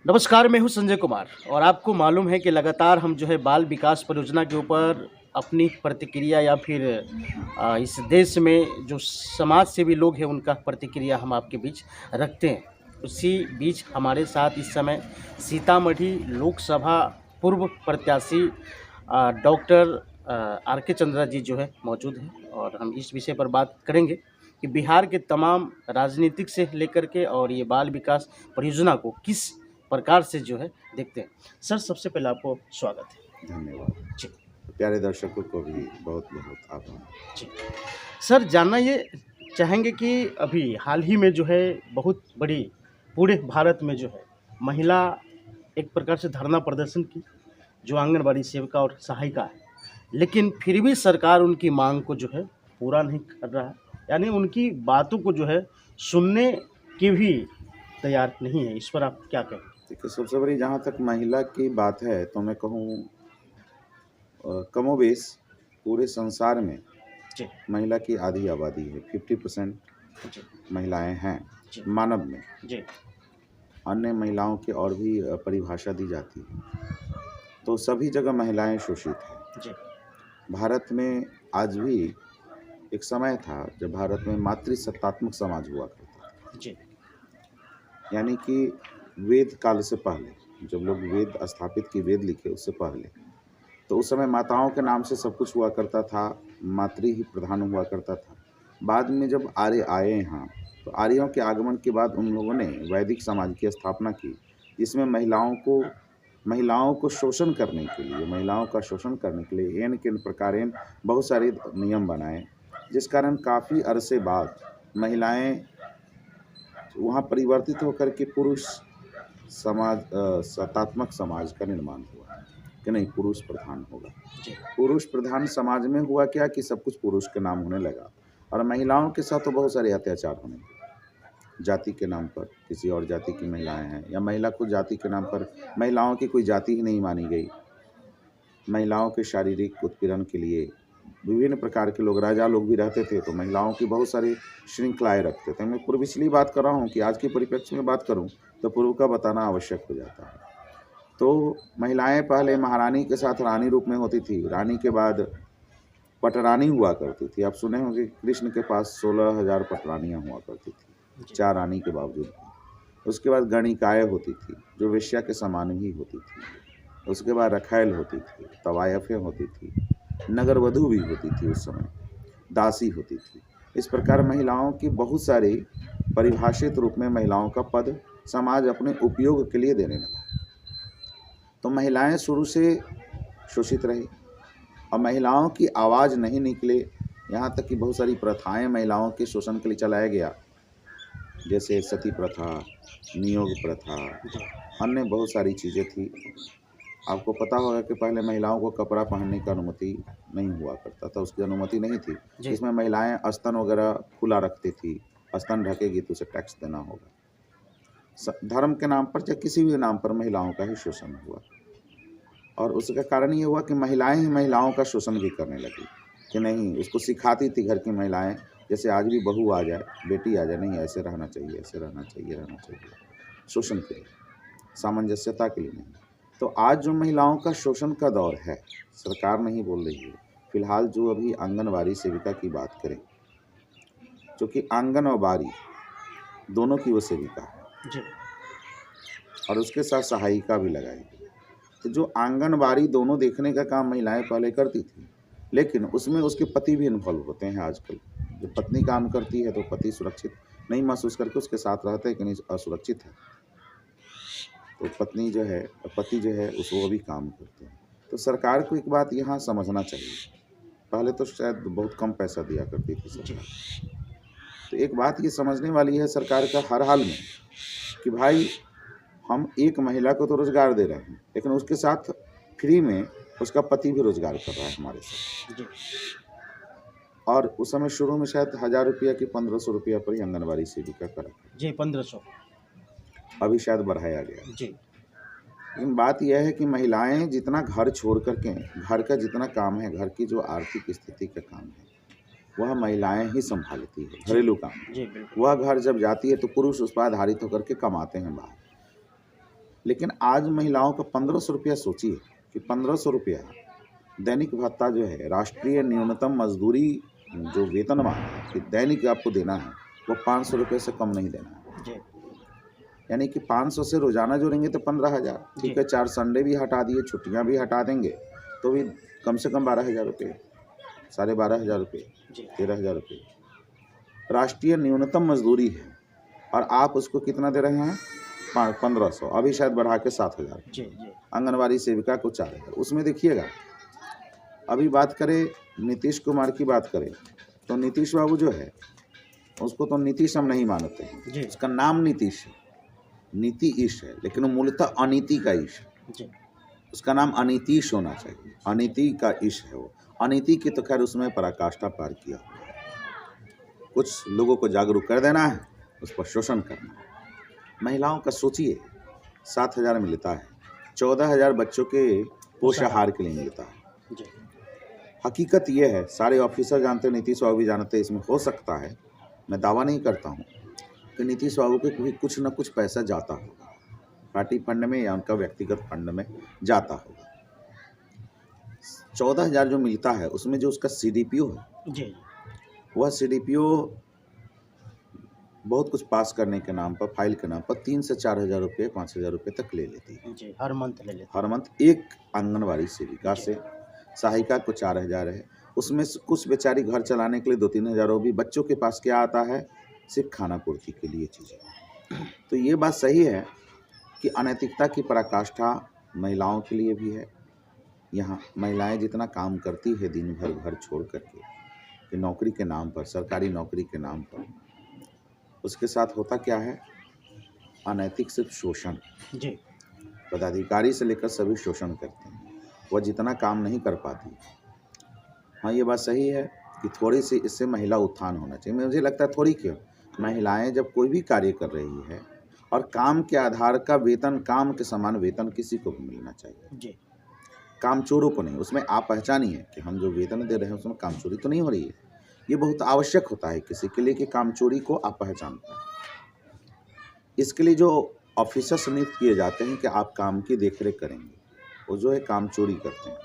नमस्कार, मैं हूँ संजय कुमार और आपको मालूम है कि लगातार हम जो है बाल विकास परियोजना के ऊपर अपनी प्रतिक्रिया या फिर इस देश में जो समाज सेवी लोग हैं उनका प्रतिक्रिया हम आपके बीच रखते हैं। उसी बीच हमारे साथ इस समय सीतामढ़ी लोकसभा पूर्व प्रत्याशी डॉक्टर आर के चंद्रा जी जो है मौजूद हैं और हम इस विषय पर बात करेंगे कि बिहार के तमाम राजनीतिक से लेकर के और ये बाल विकास परियोजना को किस प्रकार से जो है देखते हैं। सर सबसे पहले आपको स्वागत है। धन्यवाद। जी, प्यारे दर्शकों को भी बहुत-बहुत आभार। जी। सर जानना ये चाहेंगे कि अभी हाल ही में जो है बहुत बड़ी पूरे भारत में जो है महिला एक प्रकार से धरना प्रदर्शन की, जो आंगनबाड़ी सेविका और सहायिका है। लेकिन फिर भी सरकार उनकी माँग को जो है पूरा नहीं कर रहा है। यानी उनकी बातों को जो है सुनने की भी तैयार नहीं है। इस पर आप क्या कहेंगे? देखिए, सबसे बड़ी जहाँ तक महिला की बात है तो मैं कहूँ कमोबेश पूरे संसार में जी, महिला की आधी आबादी है, 50% जी, महिलाएँ हैं जी, मानव में। जी, अन्य महिलाओं की और भी परिभाषा दी जाती है। तो सभी जगह महिलाएँ शोषित हैं। जी, भारत में आज भी एक समय था जब भारत में मातृसत्तात्मक समाज हुआ करता था। जी, यानी कि वेद काल से पहले, जब लोग वेद स्थापित किए, वेद लिखे उससे पहले, तो उस समय माताओं के नाम से सब कुछ हुआ करता था, मातृ ही प्रधान हुआ करता था। बाद में जब आर्य आए यहाँ, तो आर्यों के आगमन के बाद उन लोगों ने वैदिक समाज की स्थापना की, जिसमें महिलाओं को शोषण करने के लिए, महिलाओं का शोषण करने के लिए एन प्रकार बहुत सारे नियम बनाए, जिस कारण काफ़ी अरसे बाद महिलाएं वहाँ परिवर्तित होकर के पुरुष सत्तात्मक समाज का निर्माण हुआ कि नहीं, पुरुष प्रधान होगा। जी, पुरुष प्रधान समाज में हुआ क्या कि सब कुछ पुरुष के नाम होने लगा और महिलाओं के साथ तो बहुत सारे अत्याचार होने लगे। जाति के नाम पर किसी और जाति की महिलाएं हैं या महिला को जाति के नाम पर महिलाओं की कोई जाति ही नहीं मानी गई। महिलाओं के शारीरिक उत्पीड़न के लिए विभिन्न प्रकार के लोग, राजा लोग भी रहते थे, तो महिलाओं की बहुत सारी श्रृंखलाएँ रखते थे। मैं पूर्व इसलिए बात कर रहा हूँ कि आज के परिप्रेक्ष्य में बात करूँ तो पूर्व का बताना आवश्यक हो जाता है। तो महिलाएँ पहले महारानी के साथ रानी रूप में होती थी, रानी के बाद पटरानी हुआ करती थी। आप सुने होंगे कृष्ण के पास 16,000 पटरानियाँ हुआ करती थी, जी, 4 रानी के बावजूद भी। उसके बाद गणिकाएँ होती थी, जो वेश्या के समान ही होती थी। उसके बाद रखैल होती थी, तवायफ़ें होती थी, नगरवधू भी होती थी उस समय, दासी होती थी। इस प्रकार महिलाओं की बहुत सारी परिभाषित रूप में महिलाओं का पद समाज अपने उपयोग के लिए देने लगा। तो महिलाएँ शुरू से शोषित रही और महिलाओं की आवाज़ नहीं निकले, यहाँ तक कि बहुत सारी प्रथाएँ महिलाओं के शोषण के लिए चलाया गया, जैसे सती प्रथा, नियोग प्रथा, जी, अन्य बहुत सारी चीज़ें थी। आपको पता होगा कि पहले महिलाओं को कपड़ा पहनने की अनुमति नहीं हुआ करता था, उसकी अनुमति नहीं थी। जी, इसमें महिलाएँ स्तन वगैरह खुला रखती थी, स्तन ढकेगी तो उसे टैक्स देना होगा। धर्म के नाम पर या किसी भी नाम पर महिलाओं का ही शोषण हुआ और उसका कारण ये हुआ कि महिलाएं ही महिलाओं का शोषण भी करने लगी कि नहीं, उसको सिखाती थी घर की महिलाएं, जैसे आज भी बहू आ जाए, बेटी आ जाए, नहीं ऐसे रहना चाहिए, ऐसे रहना चाहिए, रहना चाहिए, शोषण के लिए, सामंजस्यता के लिए नहीं। तो आज जो महिलाओं का शोषण का दौर है, सरकार नहीं बोल रही है। फिलहाल जो अभी आंगनबाड़ी सेविका की बात करें, जो कि आंगन और बाड़ी दोनों की वो सेविका है जी, और उसके साथ सहायिका भी लगाई गई। तो जो आंगनबाड़ी दोनों देखने का काम महिलाएं पहले करती थी, लेकिन उसमें उसके पति भी इन्वॉल्व होते हैं आजकल। जब पत्नी काम करती है तो पति सुरक्षित नहीं महसूस करके उसके साथ रहते हैं कि नहीं, असुरक्षित है, तो पत्नी जो है, पति जो है उस वो भी काम करते हैं। तो सरकार को एक बात यहाँ समझना चाहिए, पहले तो शायद बहुत कम पैसा दिया करती थी जी, सरकार, तो एक बात ये समझने वाली है सरकार का हर हाल में कि भाई, हम एक महिला को तो रोज़गार दे रहे हैं, लेकिन उसके साथ फ्री में उसका पति भी रोज़गार कर रहा है हमारे साथ। जी, और उस समय शुरू में शायद 1,000 रुपया कि 1,500 रुपया पर ही आंगनबाड़ी सेविका का रखा, जी, 1500। अभी शायद बढ़ाया गया। जी, लेकिन बात यह है कि महिलाएं जितना घर छोड़ करके, घर का जितना काम है, घर की जो आर्थिक स्थिति का काम है, वह महिलाएं ही संभालती है, जी, घरेलू काम। जी, बिल्कुल। वह घर जब जाती है तो पुरुष उस पर आधारित होकर के कमाते हैं बाहर। लेकिन आज महिलाओं का 1500 रुपया, सोचिए कि 1500 रुपया दैनिक भत्ता जो है, राष्ट्रीय न्यूनतम मजदूरी जो वेतनमान है कि दैनिक आपको देना है, वो 500 रुपये से कम नहीं देना है। जी यानी कि 500 से रोजाना जोड़ेंगे तो 15,000, ठीक है, 4 संडे भी हटा दिए, छुट्टियां भी हटा देंगे तो भी कम से कम 12,000 रुपये, 12,500 रुपये, जी 13,000 रुपये राष्ट्रीय न्यूनतम मजदूरी है। और आप उसको कितना दे रहे हैं? 1500, अभी शायद बढ़ा के 7,000। जी जी आंगनबाड़ी सेविका को 4,000। उसमें देखिएगा, अभी बात करें नीतीश कुमार की बात करें तो नीतीश बाबू जो है उसको तो नीतीश हम नहीं मानते हैं। जी उसका नाम नीतीश है, नीति ईश है, लेकिन वो मूलतः अनीति का ईश है। जी उसका नाम अनीतीश होना चाहिए, अनीति का ईश है वो। अनीति की तो खैर उसमें पराकाष्ठा पार किया। कुछ लोगों को जागरूक कर देना है, उस पर शोषण करना है। महिलाओं का सोचिए, 7,000 मिलता है, 14,000 बच्चों के पोषाहार के लिए मिलता है। जी हकीकत ये है, सारे ऑफिसर जानते हैं, नीतीश बाबू भी जानते हैं, इसमें हो सकता है, मैं दावा नहीं करता हूँ कि नीतीश बाबू के भी कुछ न कुछ पैसा जाता होगा, पार्टी फंड में या उनका व्यक्तिगत फंड में जाता होगा। 14,000 जो मिलता है उसमें जो उसका CDPO है, जी वह CDPO बहुत कुछ पास करने के नाम पर, फाइल के नाम पर 3 से 4,000 रुपये, 5,000 रुपये तक ले लेती है। जी हर मंथ ले लेते हर मंथ एक आंगनबाड़ी सेविका से। सहायिका को 4,000 है, उसमें से कुछ बेचारी घर चलाने के लिए 2-3 हज़ार, वो भी बच्चों के पास क्या आता है, सिर्फ खाना पूर्ति के लिए चीज़ें। तो ये बात सही है कि अनैतिकता की पराकाष्ठा महिलाओं के लिए भी है। यहाँ महिलाएं जितना काम करती है दिन भर घर छोड़ करके कि नौकरी के नाम पर, सरकारी नौकरी के नाम पर, उसके साथ होता क्या है, अनैतिक सिर्फ शोषण। जी पदाधिकारी से लेकर सभी शोषण करते हैं, वह जितना काम नहीं कर पाती। हाँ, ये बात सही है कि थोड़ी सी इससे महिला उत्थान होना चाहिए। मुझे लगता है थोड़ी क्यों, महिलाएं जब कोई भी कार्य कर रही है और काम के आधार का वेतन, काम के समान वेतन किसी को भी मिलना चाहिए, जी कामचोरों को नहीं। उसमें आप पहचानिए कि हम जो वेतन दे रहे हैं उसमें कामचोरी तो नहीं हो रही है। ये बहुत आवश्यक होता है किसी के लिए कि कामचोरी को आप पहचान पाएं। इसके लिए जो ऑफिसर्स नियुक्त किए जाते हैं कि आप काम की देखरेख करेंगे, वो जो है कामचोरी करते हैं।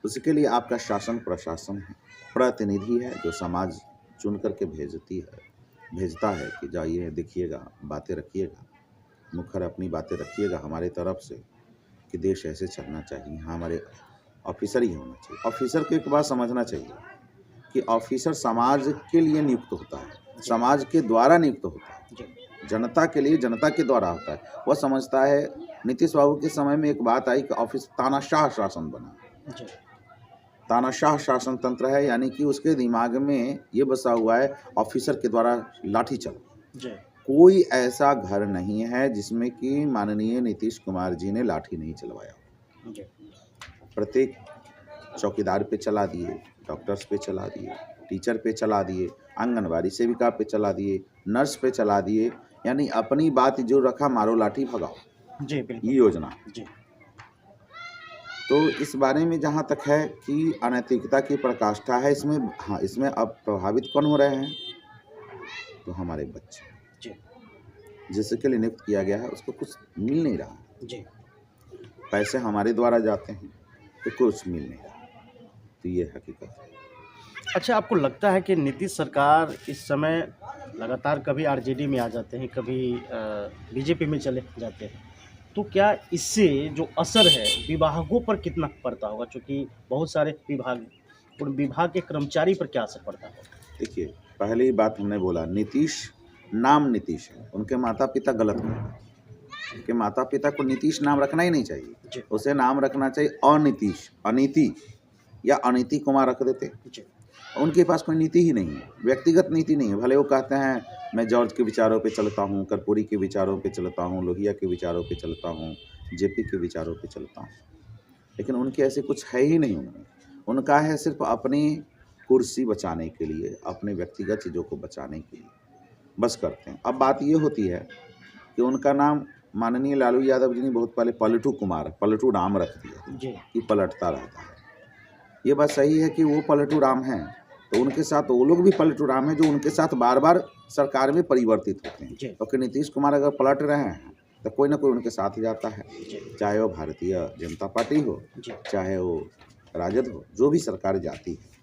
उसके लिए आपका शासन प्रशासन है, प्रतिनिधि है जो समाज चुन करके भेजता है कि जाइए देखिएगा, बातें रखिएगा, मुखर अपनी बातें रखिएगा हमारे तरफ से कि देश ऐसे चलना चाहिए। हाँ, हमारे ऑफिसर ही होना चाहिए। ऑफिसर को एक बात समझना चाहिए कि ऑफिसर समाज के लिए नियुक्त होता है, समाज के द्वारा नियुक्त होता है, जी जनता के लिए, जनता के द्वारा होता है। वह समझता है, नीतीश बाबू के समय में एक बात आई कि ऑफिस तानाशाह शासन बना। जी तानाशाह शासन तंत्र है, यानी कि उसके दिमाग में ये बसा हुआ है ऑफिसर के द्वारा लाठी चलो। जी कोई ऐसा घर नहीं है जिसमें कि माननीय नीतीश कुमार जी ने लाठी नहीं चलवाया। जी प्रत्येक चौकीदार पे चला दिए, डॉक्टर्स पे चला दिए, टीचर पे चला दिए, आंगनबाड़ी सेविका पे चला दिए, नर्स पे चला दिए, यानी अपनी बात जो रखा, मारो लाठी भगाओ, जी बिल्कुल ये योजना। जी तो इस बारे में जहाँ तक है कि अनैतिकता की पराकाष्ठा है इसमें, हाँ, इसमें अब प्रभावित कौन हो रहे हैं, तो हमारे बच्चे, जी जिसके लिए नियुक्त किया गया है उसको कुछ मिल नहीं रहा। जी पैसे हमारे द्वारा जाते हैं तो कुछ मिल नहीं रहा। तो ये हकीकत है। अच्छा, आपको लगता है कि नीतीश सरकार इस समय लगातार कभी आरजेडी में आ जाते हैं, कभी बीजेपी में चले जाते हैं, तो क्या इससे जो असर है विभागों पर कितना पड़ता होगा? क्योंकि बहुत सारे विभाग, उन विभाग के कर्मचारी पर क्या असर पड़ता है? देखिए, पहली बात हमने बोला, नीतीश नाम नीतीश है, उनके माता पिता गलत करते। उनके माता पिता को नीतीश नाम रखना ही नहीं चाहिए, जी उसे नाम रखना चाहिए अनीतीश, अनीति या अनीति कुमार रख देते। जी उनके पास कोई नीति ही नहीं है, व्यक्तिगत नीति नहीं है। भले वो कहते हैं मैं जॉर्ज के विचारों पे चलता हूँ, कर्पूरी के विचारों पे चलता हूँ, लोहिया के विचारों पे चलता हूँ, जेपी के विचारों पे चलता हूँ, लेकिन उनके ऐसे कुछ है ही नहीं। उनका है सिर्फ अपनी कुर्सी बचाने के लिए, अपने व्यक्तिगत चीज़ों को बचाने के लिए बस करते हैं। अब बात ये होती है कि उनका नाम माननीय लालू यादव जी ने बहुत पहले पलटू कुमार, पलटू राम रख दिया जी कि पलटता रहता है। ये बात सही है कि वो पलटू राम हैं, तो उनके साथ वो लोग भी पलटू राम हैं जो उनके साथ बार बार सरकार में परिवर्तित होते हैं। जी क्योंकि नीतीश कुमार अगर पलट रहे हैं तो कोई ना कोई उनके साथ जाता है, चाहे वो भारतीय जनता पार्टी हो, जी चाहे वो राजद हो, जो भी सरकार जाती है।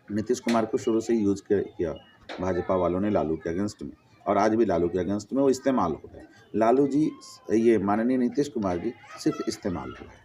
नीतीश कुमार को शुरू से ही यूज किया भाजपा वालों ने लालू के अगेंस्ट में, और आज भी लालू के अगेंस्ट में वो इस्तेमाल हो रहे हैं। लालू जी, ये माननीय नीतीश कुमार जी सिर्फ इस्तेमाल हो रहे हैं।